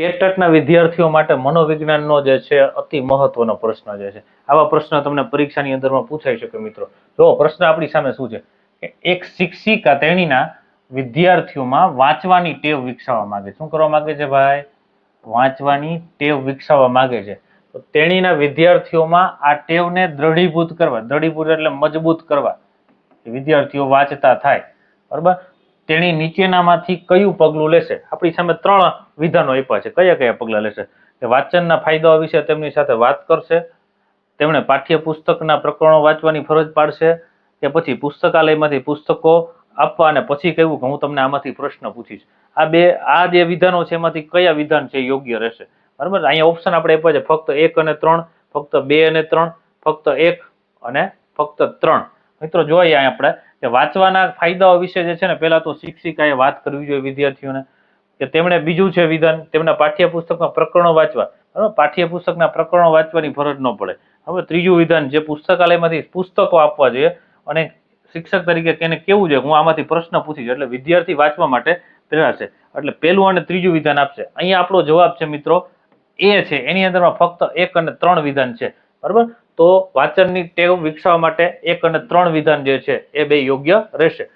ટેટના વિદ્યાર્થીઓ માટે મનોવિજ્ઞાનનો જે છે અતિ મહત્વનો પ્રશ્ન જે છે. આવા પ્રશ્ન તમને પરીક્ષાની અંદરમાં પૂછાઈ શકે મિત્રો. જો પ્રશ્ન આપણી સામે શું છે કે એક શિક્ષિકા તેણીના વિદ્યાર્થીઓમાં વાંચવાની ટેવ વિકસાવવા માંગે. શું કરવા માંગે છે ભાઈ? વાંચવાની ટેવ વિકસાવવા માંગે છે. તો તેણીના વિદ્યાર્થીઓમાં આ ટેવને દ્રઢીભૂત કરવા, દ્રઢીભૂત એટલે મજબૂત કરવા, વિદ્યાર્થીઓ વાંચતા થાય, બરાબર. તેણી નીચેનામાંથી કયું પગલું લેશે? આપણી સામે 3 વિધાનો આપ્યા છે. કયા કયા પગલાં લેશે? કે વાંચનના ફાયદાઓ વિશે તેમની સાથે વાત કરશે, તેમણે પાઠ્યપુસ્તકના પ્રકરણો વાંચવાની ફરજ પાડશે, કે પછી પુસ્તકાલયમાંથી પુસ્તકો આપવા અને પછી કહેવું કે હું તમને આમાંથી પ્રશ્ન પૂછીશ. આ જે વિધાનો છે એમાંથી કયા વિધાન છે યોગ્ય રહેશે? બરાબર. અહીંયા ઓપ્શન આપણે આપ્યા છે ફક્ત 1 અને 3, ફક્ત 2 અને 3, ફક્ત 1 અને ફક્ત 3. મિત્રો જોઈએ આપણે કે વાંચવાના ફાયદાઓ વિશે જે છે ને, પહેલા તો શિક્ષિકાએ વાત કરવી જોઈએ વિદ્યાર્થીઓને, કે તેમણે બીજું છે વિધાન, તેમના પાઠ્યપુસ્તકના પ્રકરણો વાંચવા. બરાબર, પાઠ્યપુસ્તકના પ્રકરણો વાંચવાની ફરજ ન પડે. હવે ત્રીજું વિધાન જે પુસ્તકાલયમાંથી પુસ્તકો આપવા જોઈએ અને શિક્ષક તરીકે તેને કેવું છે હું આમાંથી પ્રશ્ન પૂછીશ, એટલે વિદ્યાર્થી વાંચવા માટે પ્રેરાશે. એટલે પહેલું અને ત્રીજું વિધાન આપશે. અહીંયા આપણો જવાબ છે મિત્રો એ છે. એની અંદરમાં ફક્ત 1 અને 3 વિધાન છે. બરાબર. તો વાંચનની ટેવ વિકસાવવા માટે 1 અને 3 વિધાન જે છે એ બે યોગ્ય રહેશે.